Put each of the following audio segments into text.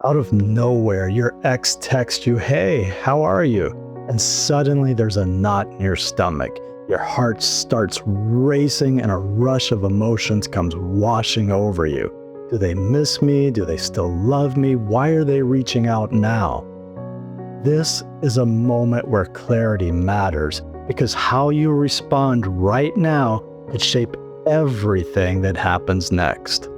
Out of nowhere, your ex texts you, "Hey, how are you?" And suddenly there's a knot in your stomach. Your heart starts racing and a rush of emotions comes washing over you. Do they miss me? Do they still love me? Why are they reaching out now? This is a moment where clarity matters because how you respond right now could shape everything that happens next.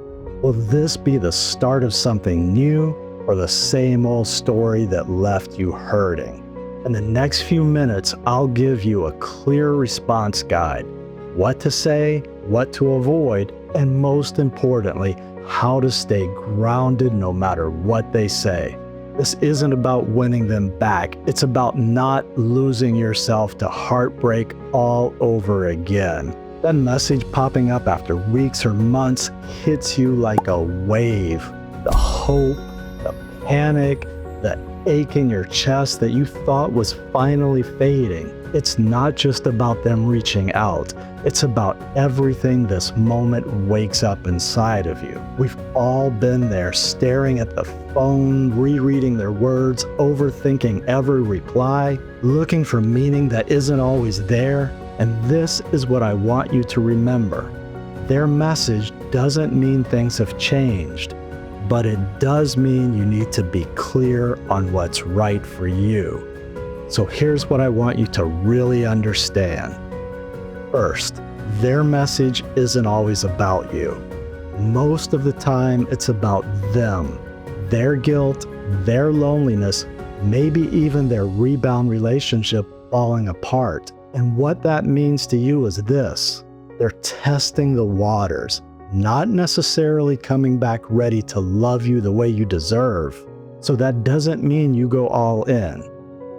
Will this be the start of something new or the same old story that left you hurting? In the next few minutes, I'll give you a clear response guide, what to say, what to avoid, and most importantly, how to stay grounded no matter what they say. This isn't about winning them back. It's about not losing yourself to heartbreak all over again. That message popping up after weeks or months hits you like a wave. The hope, the panic, the ache in your chest that you thought was finally fading. It's not just about them reaching out. It's about everything this moment wakes up inside of you. We've all been there, staring at the phone, rereading their words, overthinking every reply, looking for meaning that isn't always there. And this is what I want you to remember. Their message doesn't mean things have changed, but it does mean you need to be clear on what's right for you. So here's what I want you to really understand. First, their message isn't always about you. Most of the time, it's about them, their guilt, their loneliness, maybe even their rebound relationship falling apart. And what that means to you is this: they're testing the waters, not necessarily coming back ready to love you the way you deserve. So that doesn't mean you go all in.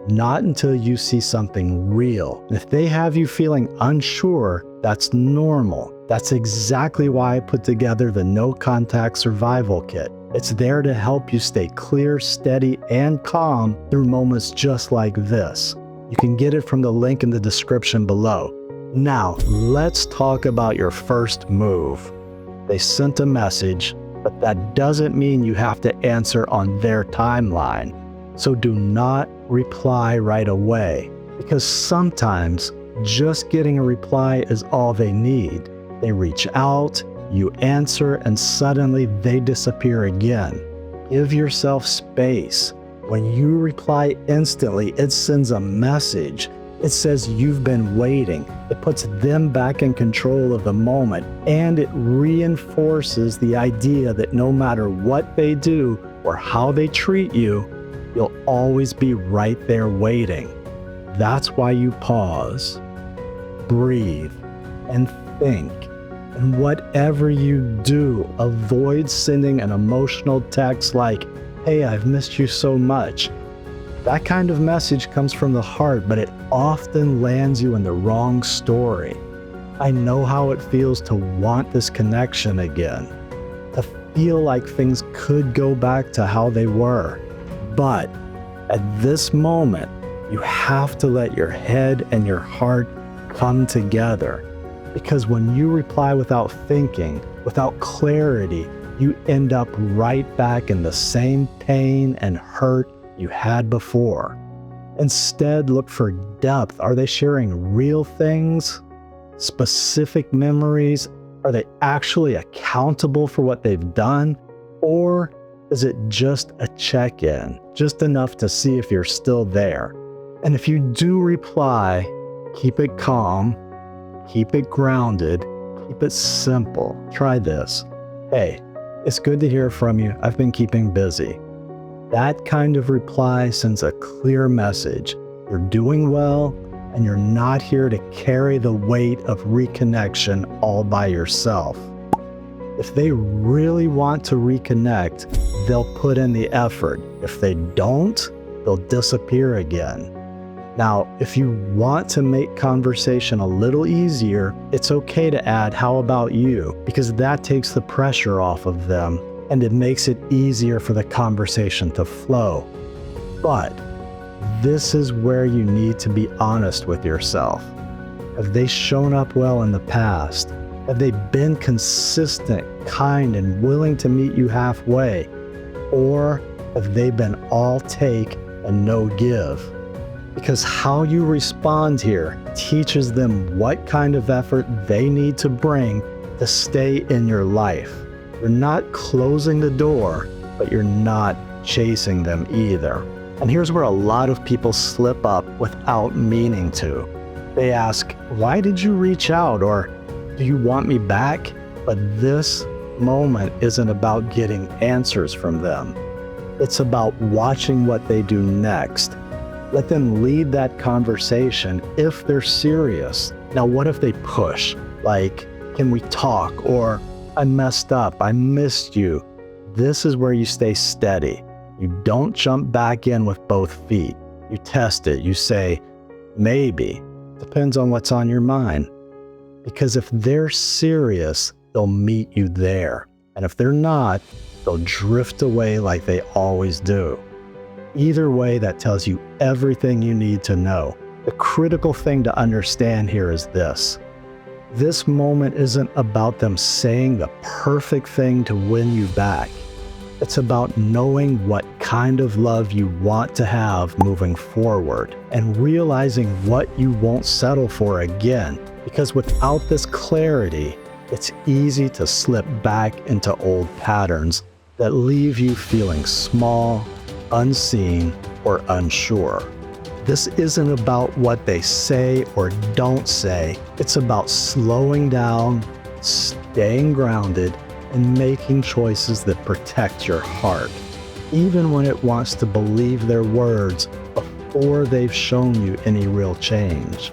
Not until you see something real. If they have you feeling unsure, that's normal. That's exactly why I put together the No Contact Survival Kit. It's there to help you stay clear, steady, and calm through moments just like this. You can get it from the link in the description below. Now, let's talk about your first move. They sent a message, but that doesn't mean you have to answer on their timeline. So do not reply right away, because sometimes just getting a reply is all they need. They reach out, you answer, and suddenly they disappear again. Give yourself space. When you reply instantly, it sends a message. It says you've been waiting. It puts them back in control of the moment, and it reinforces the idea that no matter what they do or how they treat you, you'll always be right there waiting. That's why you pause, breathe, and think. And whatever you do, avoid sending an emotional text like, "Hey, I've missed you so much." That kind of message comes from the heart, but it often lands you in the wrong story. I know how it feels to want this connection again, to feel like things could go back to how they were. But at this moment, you have to let your head and your heart come together. Because when you reply without thinking, without clarity, you end up right back in the same pain and hurt you had before. Instead, look for depth. Are they sharing real things? Specific memories? Are they actually accountable for what they've done? Or is it just a check-in, just enough to see if you're still there? And if you do reply, keep it calm, keep it grounded, keep it simple. Try this. "Hey, it's good to hear from you. I've been keeping busy." That kind of reply sends a clear message. You're doing well, and you're not here to carry the weight of reconnection all by yourself. If they really want to reconnect, they'll put in the effort. If they don't, they'll disappear again. Now, if you want to make conversation a little easier, it's okay to add "how about you?" because that takes the pressure off of them and it makes it easier for the conversation to flow. But this is where you need to be honest with yourself. Have they shown up well in the past? Have they been consistent, kind, and willing to meet you halfway? Or Have they been all take and no give? Because how you respond here teaches them what kind of effort they need to bring to stay in your life. You're not closing the door, but you're not chasing them either. And here's where a lot of people slip up without meaning to. They ask, why did you reach out? Or do you want me back? But this moment isn't about getting answers from them. It's about watching what they do next. Let them lead that conversation if they're serious. Now, what if they push? Like, can we talk? Or, I messed up, I missed you. This is where you stay steady. You don't jump back in with both feet. You test it. You say, maybe. Depends on what's on your mind. Because if they're serious, they'll meet you there. And if they're not, they'll drift away like they always do. Either way, that tells you everything you need to know. The critical thing to understand here is this. This moment isn't about them saying the perfect thing to win you back. It's about knowing what kind of love you want to have moving forward and realizing what you won't settle for again. Because without this clarity, it's easy to slip back into old patterns that leave you feeling small, unseen, or unsure. This isn't about what they say or don't say. It's about slowing down, staying grounded, and making choices that protect your heart, even when it wants to believe their words before they've shown you any real change.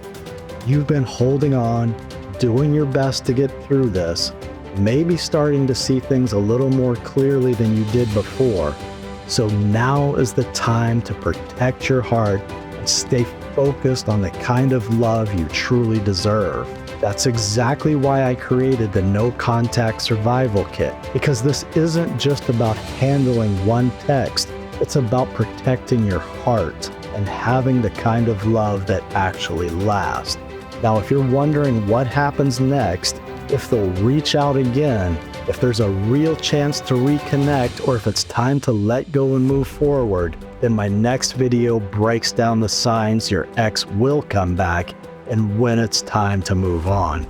You've been holding on, doing your best to get through this, maybe starting to see things a little more clearly than you did before. So now is the time to protect your heart and stay focused on the kind of love you truly deserve. That's exactly why I created the No Contact Survival Kit, because this isn't just about handling one text. It's about protecting your heart and having the kind of love that actually lasts. Now, if you're wondering what happens next, if they'll reach out again, if there's a real chance to reconnect, or if it's time to let go and move forward, then my next video breaks down the signs your ex will come back and when it's time to move on.